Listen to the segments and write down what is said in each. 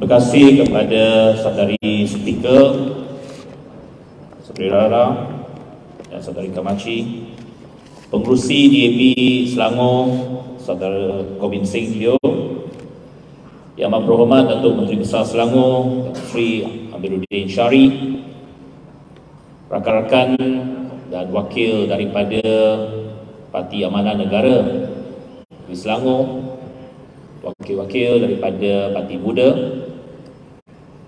Terima kasih kepada Saudari Speaker, Saudari Rara dan Saudari Kamachi, Pengerusi DAP Selangor, Saudara Gobind Singh Teo, Yang Amat Berhormat Datuk Menteri Besar Selangor, Datuk Seri Amiruddin Syari, rakan-rakan dan wakil daripada Parti Amanah Negara di Selangor, wakil-wakil daripada Parti Buddha,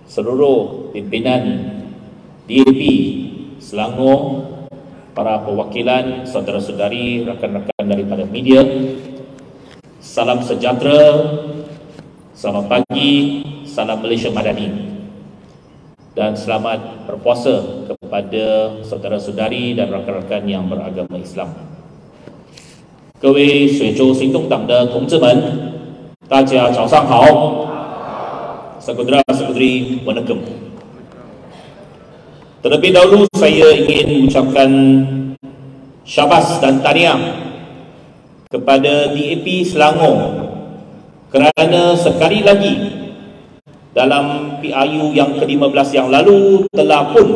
seluruh pimpinan DAP Selangor, para perwakilan, saudara-saudari, rakan-rakan daripada media, salam sejahtera, selamat pagi, salam Malaysia Madani, dan selamat berpuasa kepada saudara-saudari dan rakan-rakan yang beragama Islam. 各位水州行动党的同志们，大家早上好。Saudara-saudari, waalaikum. Terlebih dahulu saya ingin mengucapkan syabas dan tahniah kepada DAP Selangor kerana sekali lagi dalam PRU yang ke-15 yang lalu telah pun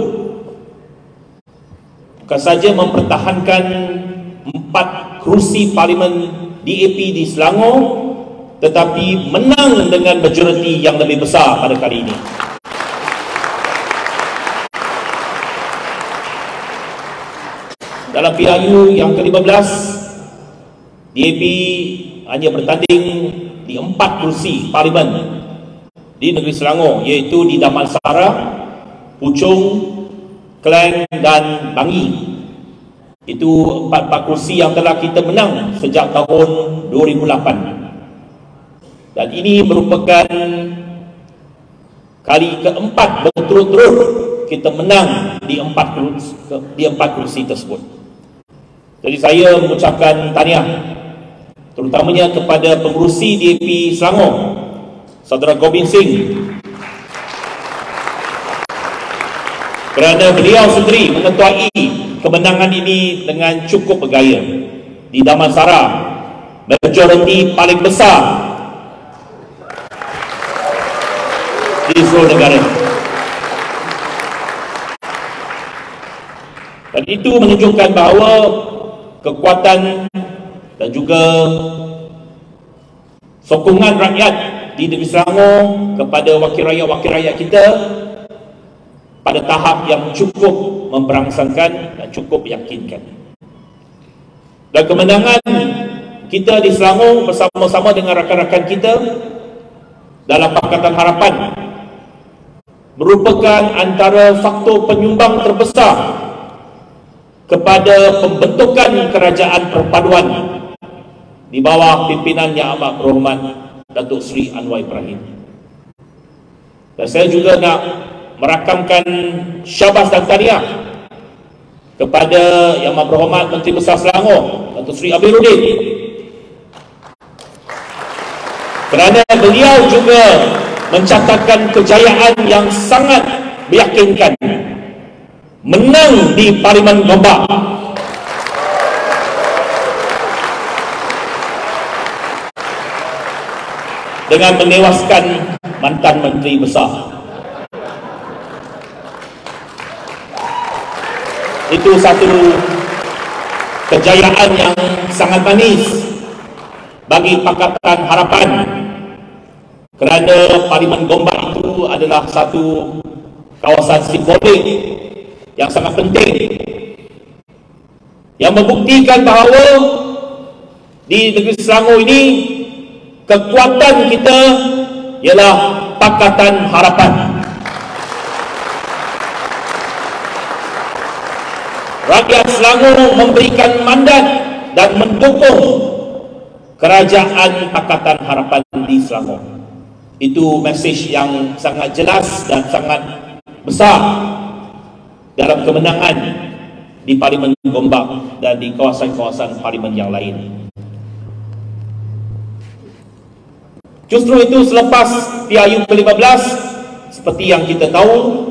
bukan saja mempertahankan 4 kerusi parlimen DAP di Selangor, tetapi menang dengan majoriti yang lebih besar pada kali ini. Dalam PRU yang ke-15, DAP hanya bertanding di 4 kerusi parlimen di negeri Selangor, iaitu di Damansara, Puchong, Klang dan Bangi. Itu 4 kerusi yang telah kita menang sejak tahun 2008. Dan ini merupakan kali keempat berturut-turut kita menang di 4 kerusi tersebut. Jadi saya mengucapkan tahniah terutamanya kepada pengerusi DAP Selangor, Saudara Gobind Singh, kerana beliau sendiri mengetuai kemenangan ini dengan cukup bergaya di Damansara, majoriti paling besar di seluruh negara. Dan itu menunjukkan bahawa kekuatan dan juga sokongan rakyat di negeri Selangor kepada wakil rakyat kita pada tahap yang cukup memberangsangkan dan cukup meyakinkan. Dan kemenangan kita di Selangor bersama-sama dengan rakan-rakan kita dalam Pakatan Harapan merupakan antara faktor penyumbang terbesar kepada pembentukan kerajaan perpaduan di bawah pimpinan Yang Amat Berhormat Datuk Seri Anwar Ibrahim. Dan saya juga nak merakamkan syabas dan tahniah kepada Yang Amat Berhormat Menteri Besar Selangor Datuk Seri Amiruddin, kerana beliau juga mencatatkan kejayaan yang sangat meyakinkan, menang di Parlimen Gombak dengan menewaskan mantan Menteri Besar. Itu satu kejayaan yang sangat manis bagi Pakatan Harapan, kerana Parlimen Gombak itu adalah satu kawasan simbolik yang sangat penting yang membuktikan bahawa di negeri Selangor ini kekuatan kita ialah Pakatan Harapan. Rakyat Selangor memberikan mandat dan mendukung kerajaan Pakatan Harapan di Selangor. Itu mesej yang sangat jelas dan sangat besar dalam kemenangan di Parlimen Gombak dan di kawasan-kawasan parlimen yang lain. Justru itu selepas PRU ke-15, seperti yang kita tahu,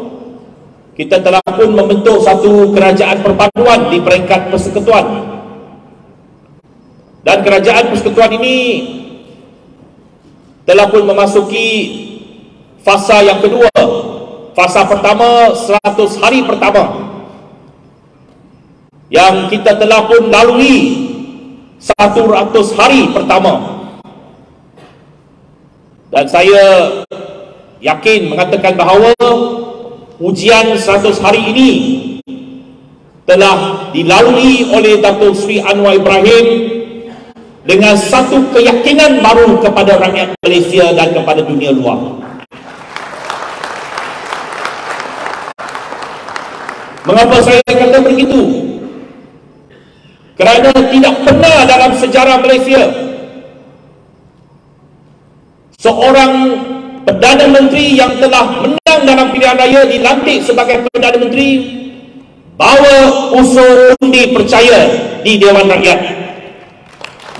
kita telah pun membentuk satu kerajaan perpaduan di peringkat persekutuan. Dan kerajaan persekutuan ini telah pun memasuki fasa yang kedua. Fasa pertama 100 hari pertama yang kita telah pun lalui 100 hari pertama, dan saya yakin mengatakan bahawa ujian 100 hari ini telah dilalui oleh Datuk Seri Anwar Ibrahim dengan satu keyakinan baru kepada rakyat Malaysia dan kepada dunia luar. Mengapa saya kata begitu? Kerana tidak pernah dalam sejarah Malaysia seorang Perdana Menteri yang telah menang dalam pilihan raya dilantik sebagai Perdana Menteri bawa usul undi percaya di Dewan Rakyat.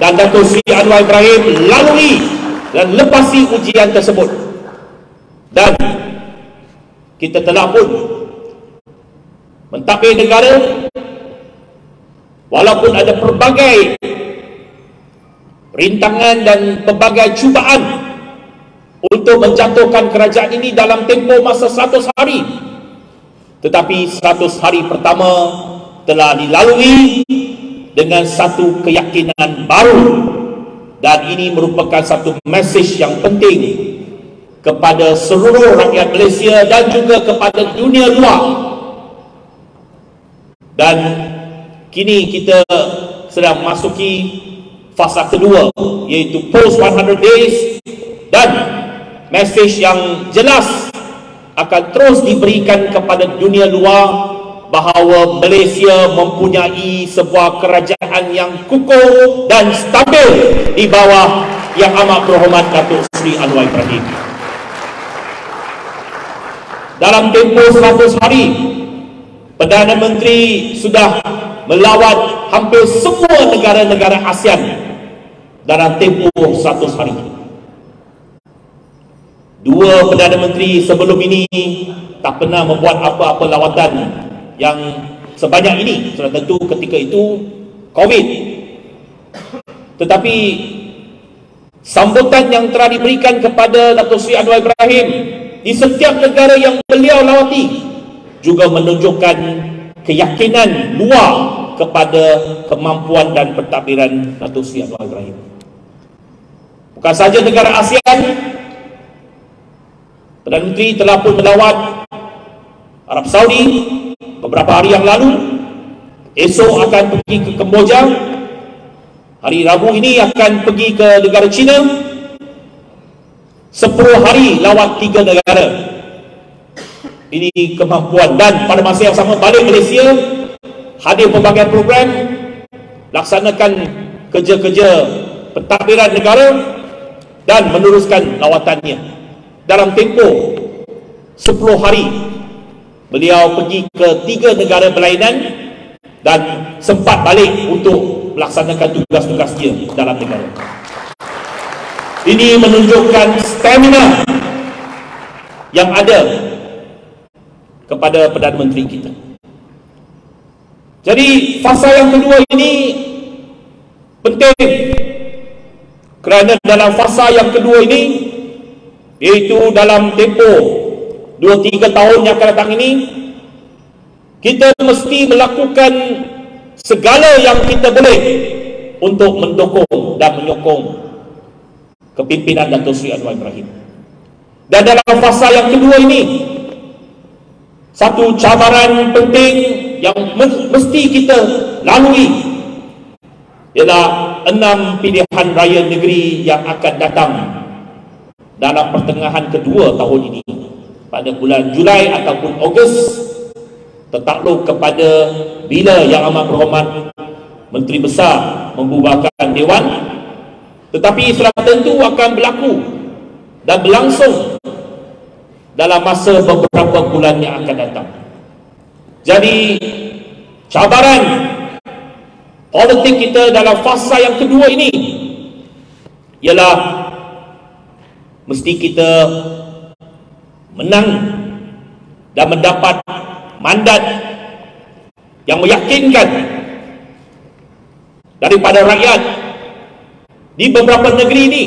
Dan Datuk Seri Anwar Ibrahim lalui dan lepasi ujian tersebut. Dan kita telah pun mentadbir negara walaupun ada pelbagai rintangan dan pelbagai cubaan untuk menjatuhkan kerajaan ini dalam tempoh masa 100 hari. Tetapi 100 hari pertama telah dilalui dengan satu keyakinan baru, dan ini merupakan satu mesej yang penting kepada seluruh rakyat Malaysia dan juga kepada dunia luar. Dan kini kita sedang memasuki fasa kedua, iaitu post 100 days, dan mesej yang jelas akan terus diberikan kepada dunia luar bahawa Malaysia mempunyai sebuah kerajaan yang kukuh dan stabil di bawah Yang Amat Berhormat Datuk Seri Anwar Ibrahim. Dalam tempoh 100 hari, Perdana Menteri sudah melawat hampir semua negara-negara ASEAN dalam tempoh 100 hari. Dua Perdana Menteri sebelum ini tak pernah membuat apa-apa lawatan yang sebanyak ini. Sudah tentu ketika itu COVID. Tetapi sambutan yang telah diberikan kepada Datuk Seri Anwar Ibrahim di setiap negara yang beliau lawati juga menunjukkan keyakinan luar kepada kemampuan dan pentadbiran Datuk Seri Anwar Ibrahim. Bukan sahaja negara ASEAN, Perdana Menteri telah pun melawat Arab Saudi beberapa hari yang lalu. Esok akan pergi ke Kemboja. Hari Rabu ini akan pergi ke negara China. 10 hari lawat 3 negara. Ini kemampuan. Dan pada masa yang sama balik Malaysia, hadir pelbagai program, laksanakan kerja-kerja pentadbiran negara dan meneruskan lawatannya. Dalam tempoh 10 hari beliau pergi ke 3 negara berlainan dan sempat balik untuk melaksanakan tugas-tugas dia dalam negara. Ini menunjukkan stamina yang ada kepada Perdana Menteri kita. Jadi fasa yang kedua ini penting, kerana dalam fasa yang kedua ini, iaitu dalam tempoh 2-3 tahun yang akan datang ini, kita mesti melakukan segala yang kita boleh untuk mendukung dan menyokong kepimpinan Datuk Seri Anwar Ibrahim. Dan dalam fasa yang kedua ini, satu cabaran penting yang mesti kita lalui ialah 6 pilihan raya negeri yang akan datang dalam pertengahan kedua tahun ini, pada bulan Julai ataupun Ogos, tertakluk kepada bila Yang Amat Berhormat Menteri Besar membubarkan Dewan. Tetapi sudah tentu akan berlaku dan berlangsung dalam masa beberapa bulan yang akan datang. Jadi cabaran politik kita dalam fasa yang kedua ini ialah mesti kita menang dan mendapat mandat yang meyakinkan daripada rakyat di beberapa negeri ini,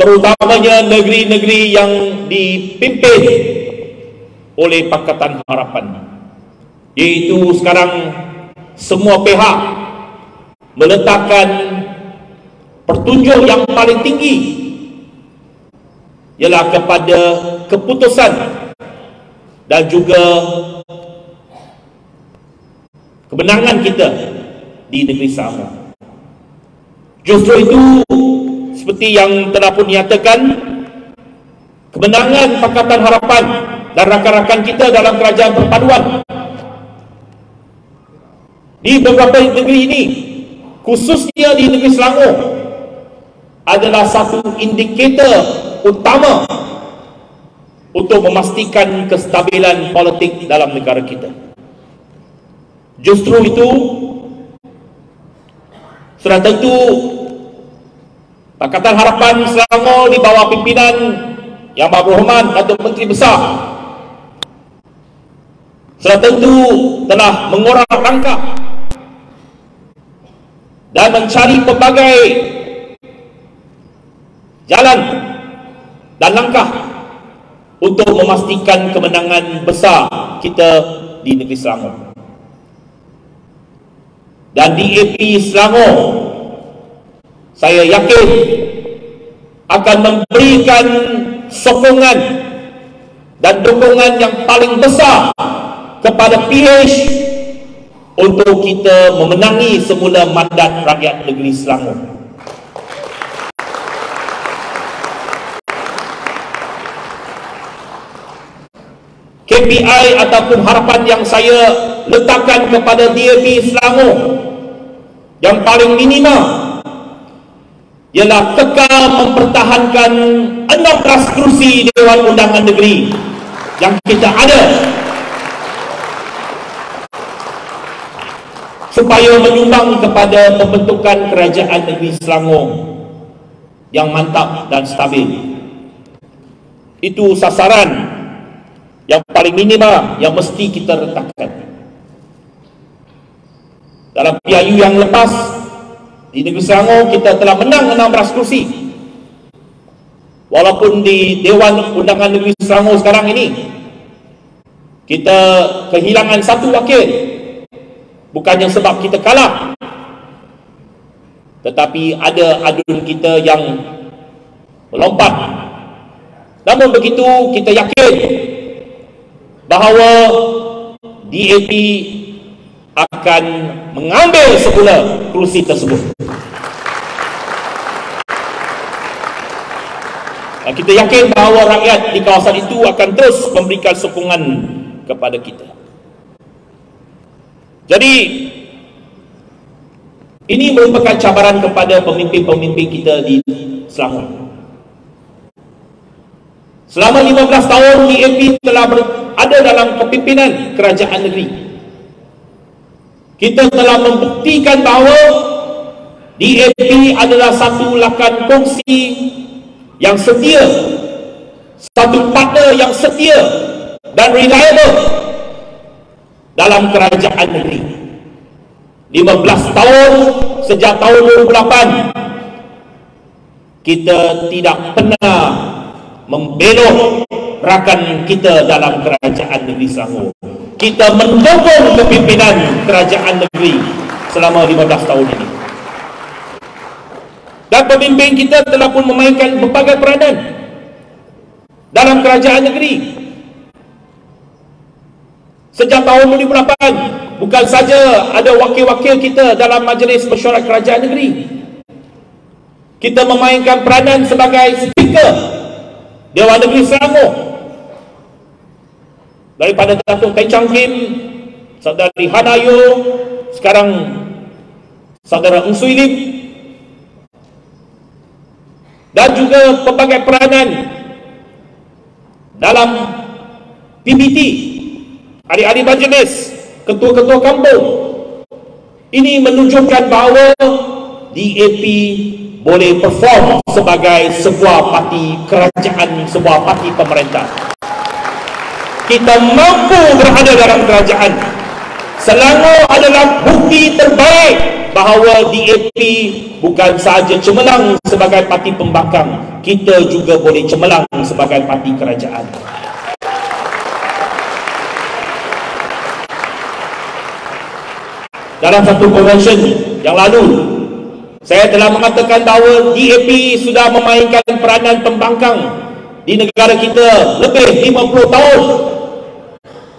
terutamanya negeri-negeri yang dipimpin oleh Pakatan Harapan, iaitu sekarang semua pihak meletakkan pertunjuk yang paling tinggi ialah kepada keputusan dan juga kemenangan kita di negeri Selangor. Justru itu, seperti yang telah pun dinyatakan, kemenangan Pakatan Harapan dan rakan-rakan kita dalam kerajaan perpaduan di beberapa negeri ini, khususnya di negeri Selangor, adalah satu indikator utama untuk memastikan kestabilan politik dalam negara kita. Justru itu, sudah tentu Pakatan Harapan Selangor di bawah pimpinan Yang Berhormat Datuk Menteri Besar sudah tentu telah mengorak langkah dan mencari pelbagai jalan dan langkah untuk memastikan kemenangan besar kita di negeri Selangor. Dan DAP Selangor, saya yakin akan memberikan sokongan dan dukungan yang paling besar kepada PH untuk kita memenangi semula mandat rakyat negeri Selangor. KPI ataupun harapan yang saya letakkan kepada DAP Selangor yang paling minima ialah kekal mempertahankan 16 kerusi Dewan Undangan Negeri yang kita ada, supaya menyumbang kepada pembentukan kerajaan negeri Selangor yang mantap dan stabil. Itu sasaran yang paling minima yang mesti kita letakkan. Dalam PIU yang lepas di negeri Selangor, kita telah menang 16 kursi. Walaupun di Dewan Undangan Negeri Selangor sekarang ini kita kehilangan satu wakil, bukannya sebab kita kalah, tetapi ada adun kita yang melompat. Namun begitu, kita yakin bahawa DAP akan mengambil semula kerusi tersebut. Dan kita yakin bahawa rakyat di kawasan itu akan terus memberikan sokongan kepada kita. Jadi, ini merupakan cabaran kepada pemimpin-pemimpin kita di Selangor. Selama 15 tahun DAP telah ada dalam kepimpinan kerajaan negeri. Kita telah membuktikan bahawa DAP adalah satu lakan kongsi yang setia, satu partner yang setia dan reliable dalam kerajaan negeri. 15 tahun sejak tahun 2008 kita tidak pernah membelok rakan kita dalam kerajaan negeri Selangor. Kita mendukung kepimpinan kerajaan negeri selama 15 tahun ini. Dan pemimpin kita telah pun memainkan berbagai peranan dalam kerajaan negeri. Sejak tahun 2008, bukan saja ada wakil-wakil kita dalam Majlis Mesyuarat Kerajaan Negeri, kita memainkan peranan sebagai speaker Dewan Negeri Selangor. Daripada Datuk Tai Chang Kim, Saudari Hanayo, sekarang Saudara Ng Sui Lim, dan juga pelbagai peranan dalam PBT, ahli-ahli majlis, ketua-ketua kampung. Ini menunjukkan bahawa DAP boleh perform sebagai sebuah parti kerajaan, sebuah parti pemerintah. Kita mampu berada dalam kerajaan Selangor adalah bukti terbaik bahawa DAP bukan sahaja cemerlang sebagai parti pembangkang, kita juga boleh cemerlang sebagai parti kerajaan. Dalam satu konvensyen yang lalu, saya telah mengatakan bahawa DAP sudah memainkan peranan pembangkang di negara kita lebih 50 tahun.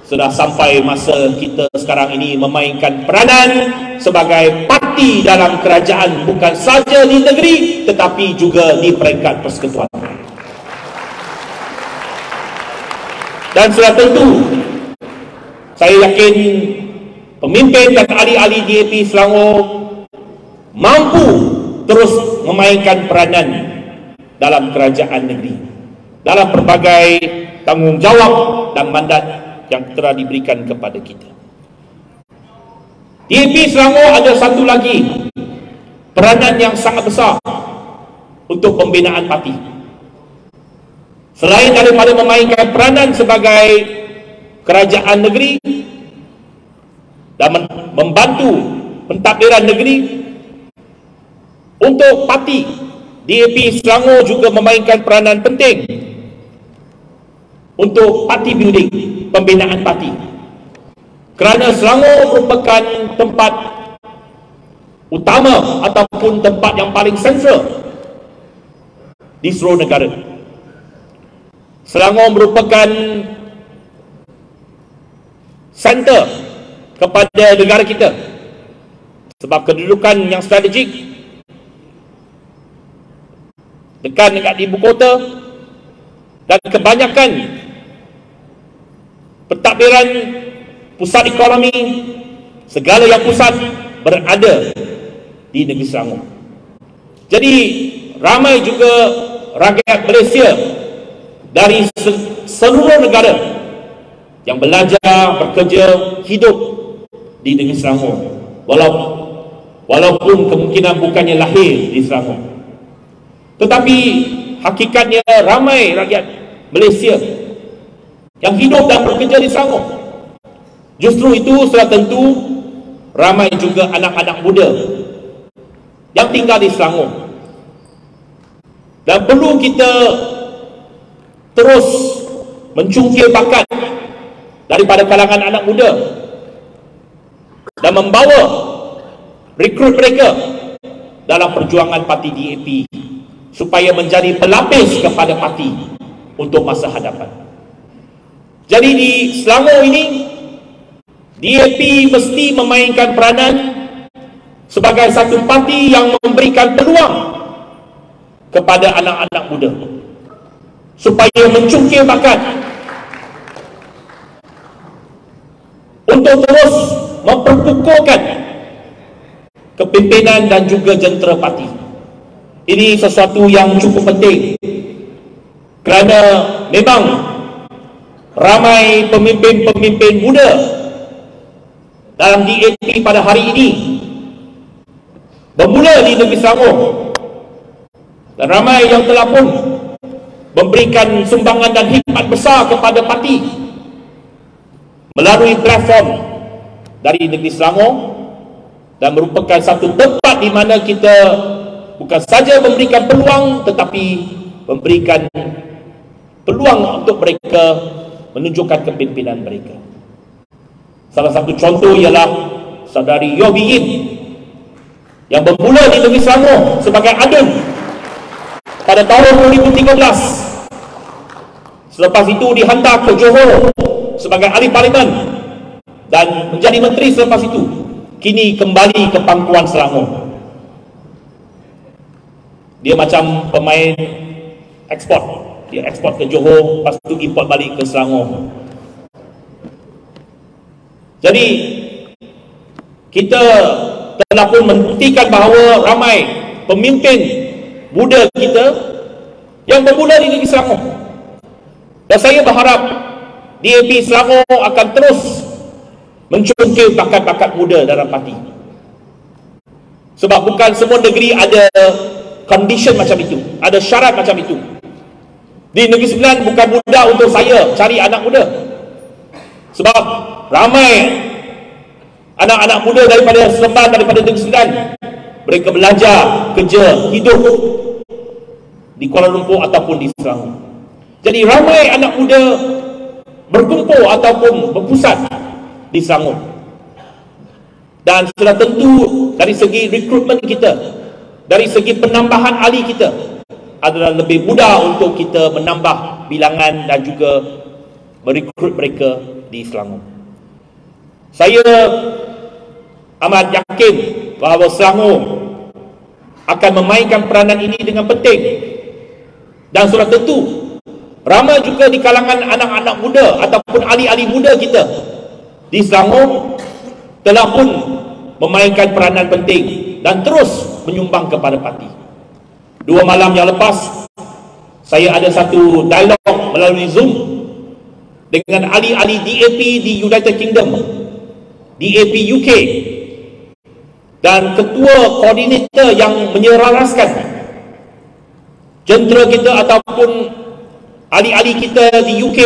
Sudah sampai masa kita sekarang ini memainkan peranan sebagai parti dalam kerajaan, bukan saja di negeri tetapi juga di peringkat persekutuan. Dan sudah tentu saya yakin pemimpin dan ahli-ahli DAP Selangor mampu terus memainkan peranan dalam kerajaan negeri, dalam berbagai tanggungjawab dan mandat yang telah diberikan kepada kita. DAP Selangor ada satu lagi peranan yang sangat besar untuk pembinaan parti. Selain daripada memainkan peranan sebagai kerajaan negeri dan membantu pentadbiran negeri, untuk parti, DAP Selangor juga memainkan peranan penting untuk parti building, pembinaan parti. Kerana Selangor merupakan tempat utama ataupun tempat yang paling sentral di seluruh negara. Selangor merupakan center kepada negara kita sebab kedudukan yang strategik dekat ibu kota, dan kebanyakan pentadbiran pusat ekonomi, segala yang pusat berada di negeri Selangor. Jadi ramai juga rakyat Malaysia dari seluruh negara yang belajar, bekerja, hidup di negeri Selangor, walaupun kemungkinan bukannya lahir di Selangor, tetapi hakikatnya ramai rakyat Malaysia yang hidup dan bekerja di Selangor. Justru itu sudah tentu ramai juga anak-anak muda yang tinggal di Selangor, dan perlu kita terus mencungkil bakat daripada kalangan anak muda dan membawa rekrut mereka dalam perjuangan parti DAP supaya menjadi pelapis kepada parti untuk masa hadapan. Jadi di Selangor ini DAP mesti memainkan peranan sebagai satu parti yang memberikan peluang kepada anak-anak muda supaya mencungkil bakat untuk terus memperkukuhkan kepimpinan dan juga jentera parti. Ini sesuatu yang cukup penting kerana memang ramai pemimpin-pemimpin muda dalam DAP pada hari ini bermula di negeri Selangor, dan ramai yang telah pun memberikan sumbangan dan khidmat besar kepada parti melalui platform dari negeri Selangor, dan merupakan satu tempat di mana kita bukan saja memberikan peluang tetapi memberikan peluang untuk mereka menunjukkan kepimpinan mereka. Salah satu contoh ialah saudari Yo Bee Yin yang bermula di negeri Selangor sebagai adun pada tahun 2013. Selepas itu dihantar ke Johor sebagai ahli parlimen dan menjadi menteri selepas itu. Kini kembali ke pangkuan Selangor. Dia macam pemain ekspor. Dia ekspor ke Johor, lepas itu import balik ke Selangor. Jadi kita telah pun membuktikan bahawa ramai pemimpin muda kita yang bermula di negeri Selangor, dan saya berharap DAP Selangor akan terus mencungkil bakat-bakat muda dalam parti, sebab bukan semua negeri ada condition macam itu, ada syarat macam itu. Di Negeri Sembilan bukan mudah untuk saya cari anak muda, sebab ramai Anak-anak muda daripada Seremban, daripada Negeri Sembilan, mereka belajar, kerja, hidup di Kuala Lumpur ataupun di Selangor. Jadi ramai anak muda berkumpul ataupun berpusat di Selangor. Dan sudah tentu dari segi rekrutmen kita, dari segi penambahan ahli kita, adalah lebih mudah untuk kita menambah bilangan dan juga merekrut mereka di Selangor. Saya amat yakin bahawa Selangor akan memainkan peranan ini dengan penting. Dan sudah tentu ramai juga di kalangan anak-anak muda ataupun ahli-ahli muda kita di Selangor telah pun memainkan peranan penting dan terus menyumbang kepada parti. 2 malam yang lepas, saya ada satu dialog melalui Zoom dengan ahli-ahli DAP di United Kingdom, DAP UK, dan ketua koordinator yang menyelaraskan jentera kita ataupun ahli-ahli kita di UK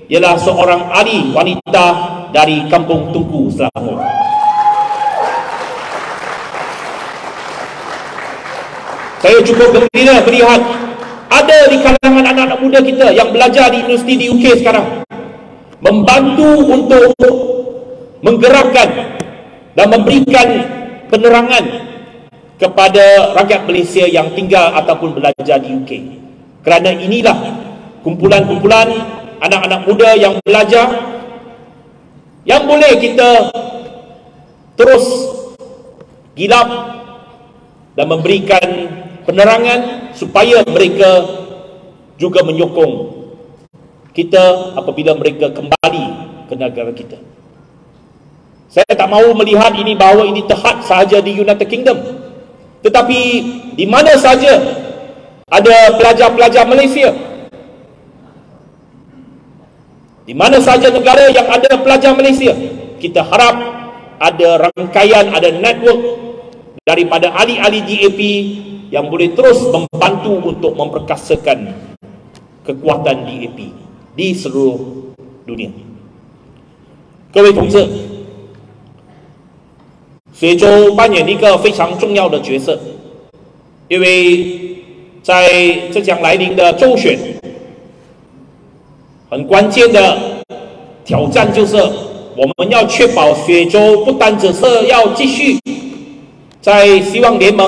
ialah seorang ahli wanita dari Kampung Tungku, Selangor. Saya cukup gembira melihat ada di kalangan anak-anak muda kita yang belajar di universiti di UK sekarang membantu untuk menggerakkan dan memberikan penerangan kepada rakyat Malaysia yang tinggal ataupun belajar di UK. Kerana inilah kumpulan-kumpulan anak-anak muda yang belajar yang boleh kita terus gilap dan memberikan penerangan supaya mereka juga menyokong kita apabila mereka kembali ke negara kita. Saya tak mahu melihat ini bahawa ini terhad sahaja di United Kingdom, tetapi di mana saja ada pelajar-pelajar Malaysia, di mana saja negara yang ada pelajar Malaysia, kita harap ada rangkaian, ada network daripada ahli-ahli DAP yang boleh terus membantu untuk memperkasakan kekuatan DAP di seluruh dunia. 各位同志，水州扮演一个非常重要的角色，因为在即将来临的州选，很关键的挑战就是我们要确保水州不单只是要继续在希望联盟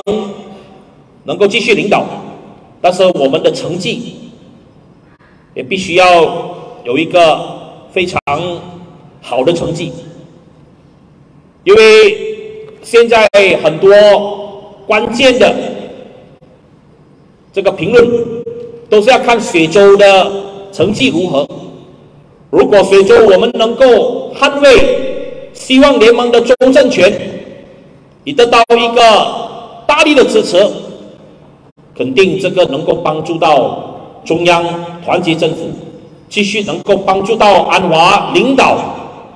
能够继续领导，但是我们的成绩也必须要有一个非常好的成绩，因为现在很多关键的这个评论都是要看水州的成绩如何。如果水州我们能够捍卫希望联盟的州政权，也得到一个大力的支持，肯定这个能够帮助到中央团结政府，继续能够帮助到安华领导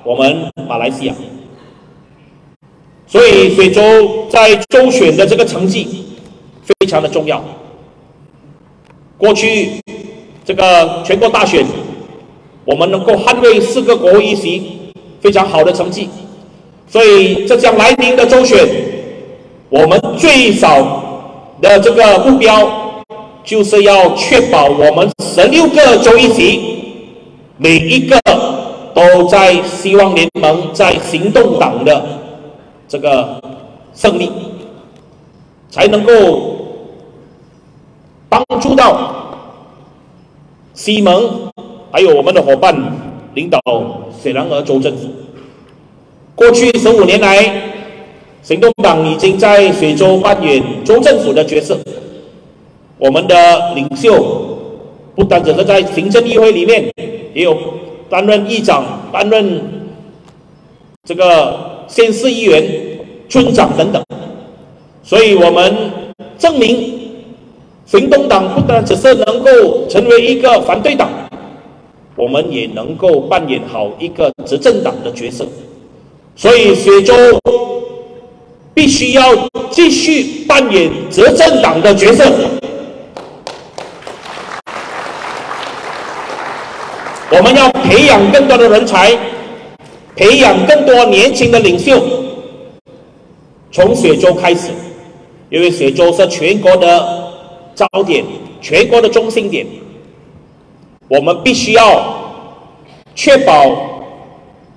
我们马来西亚。所以水州在州选的这个成绩非常的重要。过去这个全国大选，我们能够捍卫4个国会议席，非常好的成绩。所以这将来临的州选，我们最少的这个目标就是要确保我们16个州议席每一个都在希望联盟在行动党的这个胜利，才能够帮助到西盟还有我们的伙伴领导雪兰莪州政府。过去15年来，行动党已经在水州扮演州政府的角色。我们的领袖不单只是在行政议会里面，也有担任议长、担任这个县市议员、村长等等。所以我们证明行动党不单只是能够成为一个反对党，我们也能够扮演好一个执政党的角色。所以水州必须要继续扮演执政党的角色。我们要培养更多的人才，培养更多年轻的领袖，从雪州开始，因为雪州是全国的焦点，全国的中心点，我们必须要确保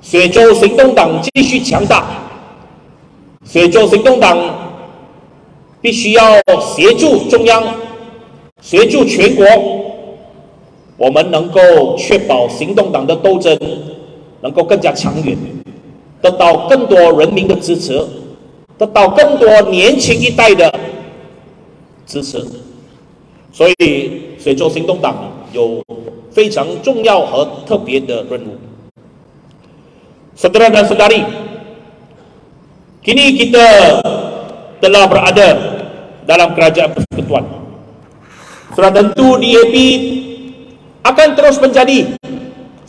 雪州行动党继续强大。雪州行动党必须要协助中央，协助全国，我们能够确保行动党的斗争能够更加长远，得到更多人民的支持，得到更多年轻一代的支持。所以雪州行动党有非常重要和特别的任务。Saudara dan saudari, kini kita telah berada dalam kerajaan persekutuan. Sudah tentu DAP akan terus menjadi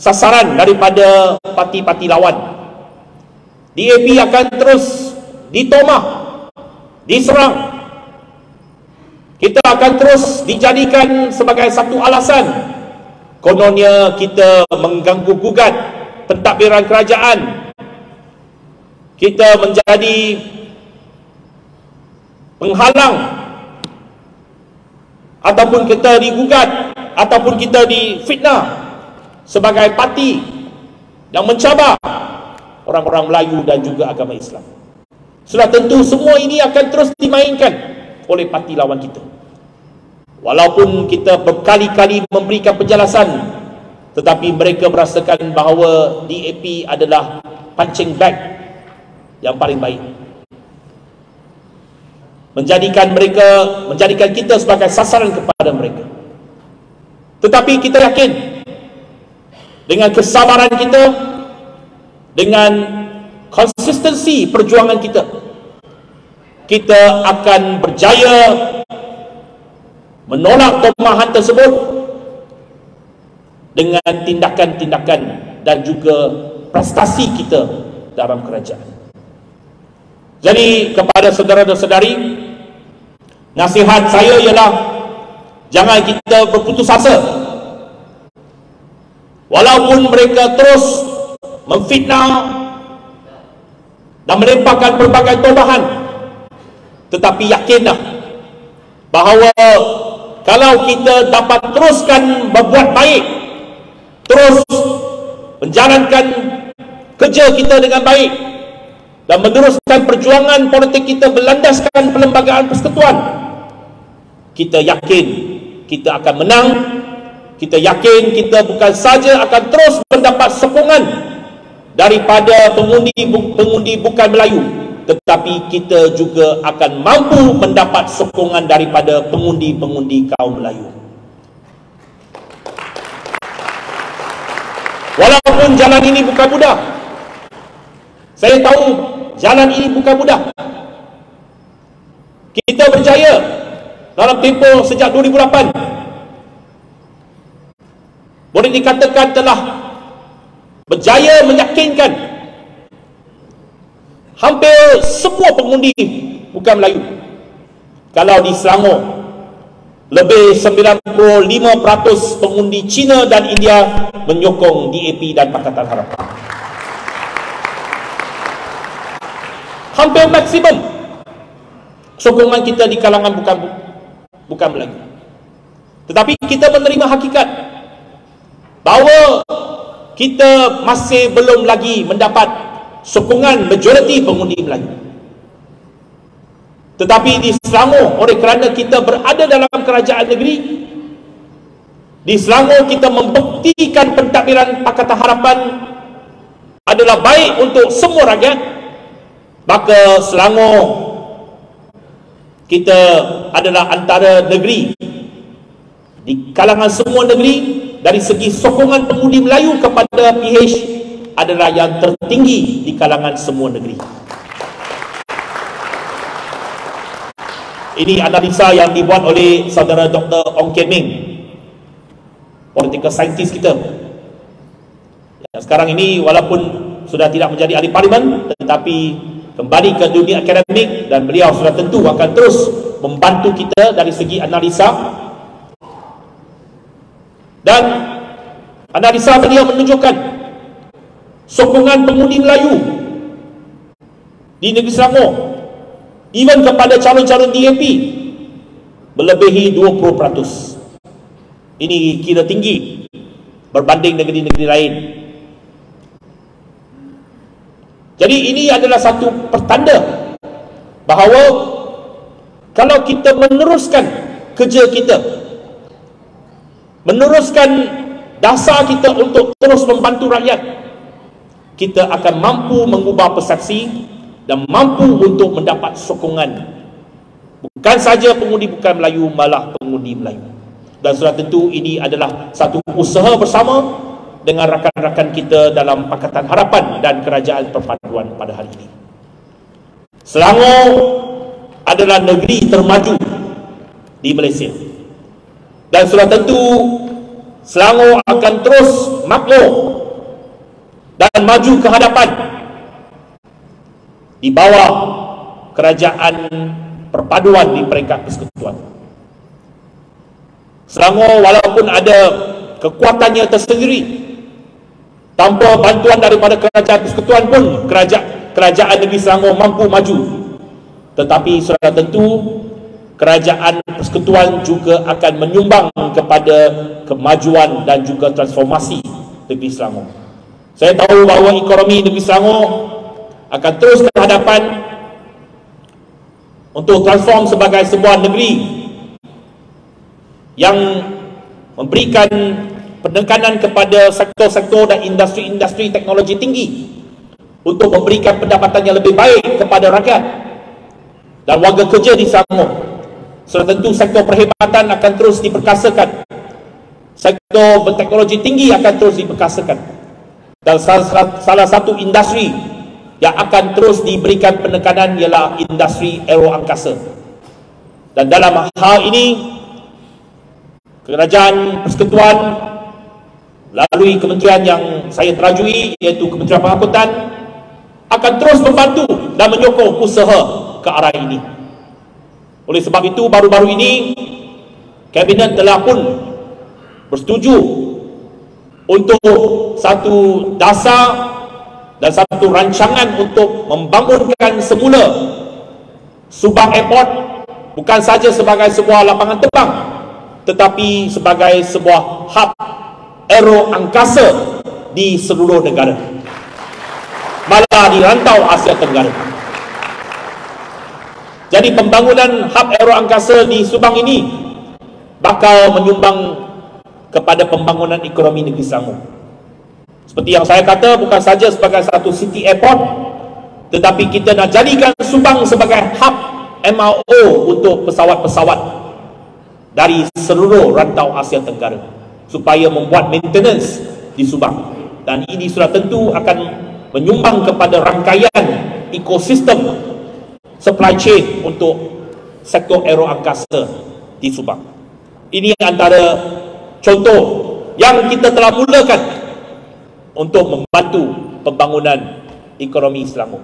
sasaran daripada parti-parti lawan. DAP akan terus ditomah, diserang. Kita akan terus dijadikan sebagai satu alasan kononnya kita mengganggu gugat pentadbiran kerajaan, kita menjadi penghalang, ataupun kita digugat, ataupun kita difitnah sebagai parti yang mencabar orang-orang Melayu dan juga agama Islam. Sudah tentu semua ini akan terus dimainkan oleh parti lawan kita. Walaupun kita berkali-kali memberikan penjelasan, tetapi mereka merasakan bahawa DAP adalah punching bag yang paling baik, menjadikan kita sebagai sasaran kepada mereka. Tetapi kita yakin dengan kesabaran kita, dengan konsistensi perjuangan kita, kita akan berjaya menolak tomahan tersebut dengan tindakan-tindakan dan juga prestasi kita dalam kerajaan. Jadi kepada saudara dan saudari, nasihat saya ialah jangan kita berputus asa. Walaupun mereka terus memfitnah dan melemparkan pelbagai tobahan, tetapi yakinlah bahawa kalau kita dapat teruskan berbuat baik, terus menjalankan kerja kita dengan baik dan meneruskan perjuangan politik kita berlandaskan perlembagaan persekutuan, kita yakin kita akan menang. Kita yakin kita bukan saja akan terus mendapat sokongan daripada pengundi bukan Melayu, tetapi kita juga akan mampu mendapat sokongan daripada pengundi-pengundi kaum Melayu. Walaupun jalan ini bukan mudah, saya tahu jalan ini bukan mudah. Kita berjaya dalam tempoh sejak 2008. Boleh dikatakan telah berjaya meyakinkan hampir semua pengundi bukan Melayu. Kalau di Selangor, lebih 95% pengundi Cina dan India menyokong DAP dan Pakatan Harapan. Hampir maksimum sokongan kita di kalangan bukan Melayu. Tetapi kita menerima hakikat bahawa kita masih belum lagi mendapat sokongan majoriti pengundi Melayu. Tetapi di Selangor, oleh kerana kita berada dalam kerajaan negeri, di Selangor kita membuktikan pentadbiran Pakatan Harapan adalah baik untuk semua rakyat. Maka Selangor kita adalah antara negeri di kalangan semua negeri, dari segi sokongan pengundi Melayu kepada PH adalah yang tertinggi di kalangan semua negeri. Ini analisa yang dibuat oleh saudara Dr. Ong Kian Ming, political scientist kita. Yang sekarang ini walaupun sudah tidak menjadi ahli parlimen, tetapi kembali ke dunia akademik, dan beliau sudah tentu akan terus membantu kita dari segi analisa. Dan analisa beliau menunjukkan sokongan pengundi Melayu di negeri Selangor, even kepada calon-calon DAP, melebihi 20%. Ini kira tinggi berbanding negeri-negeri lain. Jadi ini adalah satu pertanda bahawa kalau kita meneruskan kerja kita, meneruskan dasar kita untuk terus membantu rakyat, kita akan mampu mengubah persepsi dan mampu untuk mendapat sokongan bukan saja pengundi bukan Melayu, malah pengundi Melayu. Dan sudah tentu ini adalah satu usaha bersama dengan rakan-rakan kita dalam Pakatan Harapan dan Kerajaan Perpaduan pada hari ini. Selangor adalah negeri termaju di Malaysia, dan sudah tentu Selangor akan terus makmur dan maju ke hadapan di bawah Kerajaan Perpaduan di peringkat persekutuan. Selangor walaupun ada kekuatannya tersendiri, tanpa bantuan daripada Kerajaan Persekutuan pun kerajaan negeri Selangor mampu maju. Tetapi sudah tentu Kerajaan Persekutuan juga akan menyumbang kepada kemajuan dan juga transformasi negeri Selangor. Saya tahu bahawa ekonomi negeri Selangor akan terus ke hadapan untuk transform sebagai sebuah negeri yang memberikan penekanan kepada sektor-sektor dan industri-industri teknologi tinggi untuk memberikan pendapatan yang lebih baik kepada rakyat dan warga kerja di Selangor. Sudah tentu sektor perkhidmatan akan terus diperkasakan, sektor berteknologi tinggi akan terus diperkasakan, dan salah satu industri yang akan terus diberikan penekanan ialah industri aeroangkasa. Dan dalam hal ini Kerajaan Persekutuan melalui kementerian yang saya terajui, iaitu Kementerian Pengangkutan, akan terus membantu dan menyokong usaha ke arah ini. Oleh sebab itu, baru-baru ini Kabinet telah pun bersetuju untuk satu dasar dan satu rancangan untuk membangunkan semula Subang Airport bukan saja sebagai sebuah lapangan terbang, tetapi sebagai sebuah hub aero angkasa di seluruh negara, malah di rantau Asia Tenggara. Jadi pembangunan hub aero angkasa di Subang ini bakal menyumbang kepada pembangunan ekonomi negeri Selangor. Seperti yang saya kata, bukan saja sebagai satu city airport, tetapi kita nak jadikan Subang sebagai hub MRO untuk pesawat-pesawat dari seluruh rantau Asia Tenggara, supaya membuat maintenance di Subang. Dan ini sudah tentu akan menyumbang kepada rangkaian ekosistem supply chain untuk sektor aeroangkasa di Subang. Ini antara contoh yang kita telah mulakan untuk membantu pembangunan ekonomi Selangor.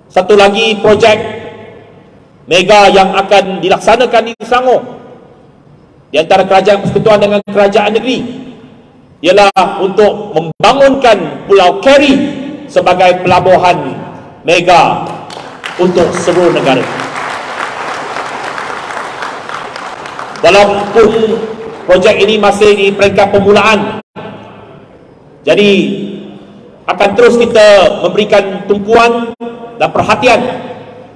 Satu lagi projek mega yang akan dilaksanakan di Selangor di antara Kerajaan Persekutuan dengan Kerajaan Negeri ialah untuk membangunkan Pulau Keri sebagai pelabuhan mega untuk seluruh negara. Walaupun projek ini masih di peringkat permulaan, jadi akan terus kita memberikan tumpuan dan perhatian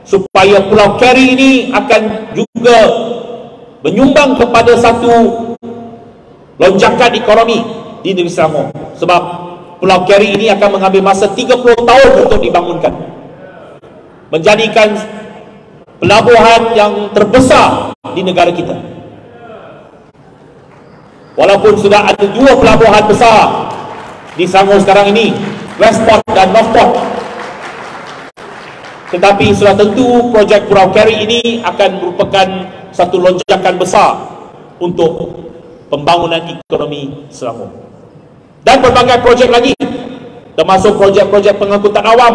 supaya Pulau Keri ini akan juga menyumbang kepada satu lonjakan ekonomi di negeri Selangor. Sebab Pulau Keri ini akan mengambil masa 30 tahun untuk dibangunkan, menjadikan pelabuhan yang terbesar di negara kita. Walaupun sudah ada 2 pelabuhan besar di Selangor sekarang ini, Westport dan Northport, tetapi sudah tentu projek Pulau Keri ini akan merupakan satu lonjakan besar untuk pembangunan ekonomi Selangor. Dan berbagai projek lagi, termasuk projek-projek pengangkutan awam.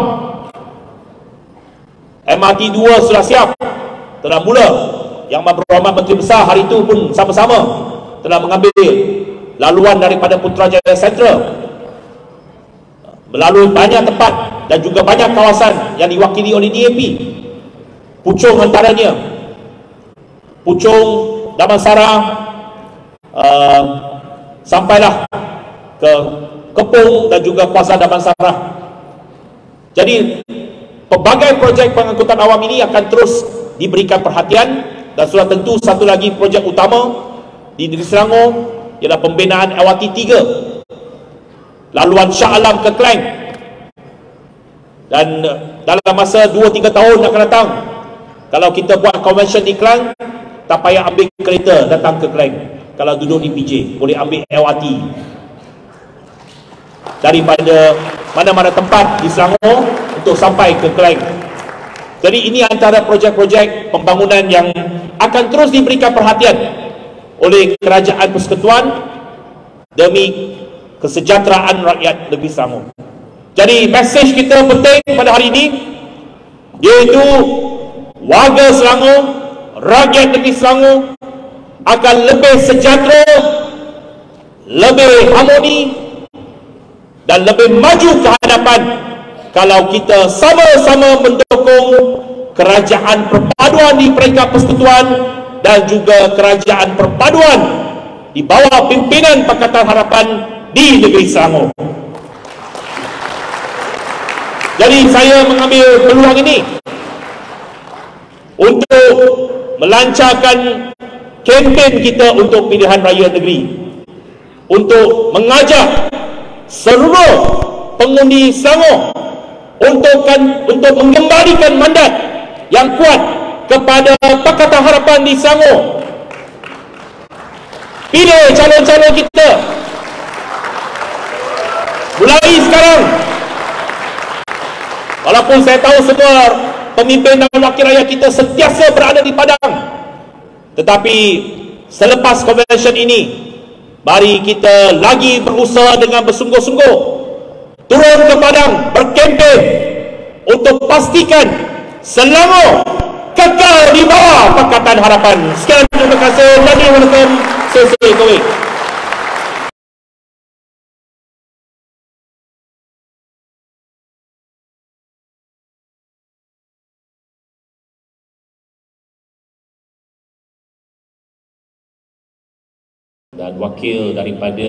MRT 2 sudah siap, telah mula. Yang berhormat Menteri Besar hari itu pun sama-sama telah mengambil laluan daripada Putrajaya Central melalui banyak tempat dan juga banyak kawasan yang diwakili oleh DAP. Puchong antaranya, Puchong, Damansara, sampailah ke Kepung dan juga kawasan Damansara. Jadi pelbagai projek pengangkutan awam ini akan terus diberikan perhatian, dan sudah tentu satu lagi projek utama di Negeri Selangor ialah pembinaan LRT 3 laluan Shah Alam ke Klang, dan dalam masa 2-3 tahun akan datang, kalau kita buat convention di Klang, tak payah ambil kereta datang ke Klang. Kalau duduk di PJ, boleh ambil LRT daripada mana-mana tempat di Selangor untuk sampai ke Klang. Jadi ini antara projek-projek pembangunan yang akan terus diberikan perhatian oleh Kerajaan Persekutuan demi kesejahteraan rakyat negeri Selangor. Jadi mesej kita penting pada hari ini, iaitu warga Selangor, rakyat negeri Selangor akan lebih sejahtera, lebih harmoni dan lebih maju ke hadapan kalau kita sama-sama mendukung kerajaan perpaduan di peringkat persekutuan dan juga kerajaan perpaduan di bawah pimpinan Pakatan Harapan di negeri Selangor. Jadi saya mengambil peluang ini untuk melancarkan kempen kita untuk pilihan raya negeri, untuk mengajak seluruh pengundi Selangor untuk mengembalikan mandat yang kuat kepada Pakatan Harapan di Selangor. Pilih calon-calon kita mulai sekarang. Walaupun saya tahu semua pemimpin dan wakil rakyat kita sentiasa berada di padang, tetapi selepas convention ini, mari kita lagi berusaha dengan bersungguh-sungguh turun ke padang, berkempen untuk pastikan Selangor kekal di bawah Pakatan Harapan. Sekian, terima kasih. Assalamualaikum. Selesai kawin. Dan wakil daripada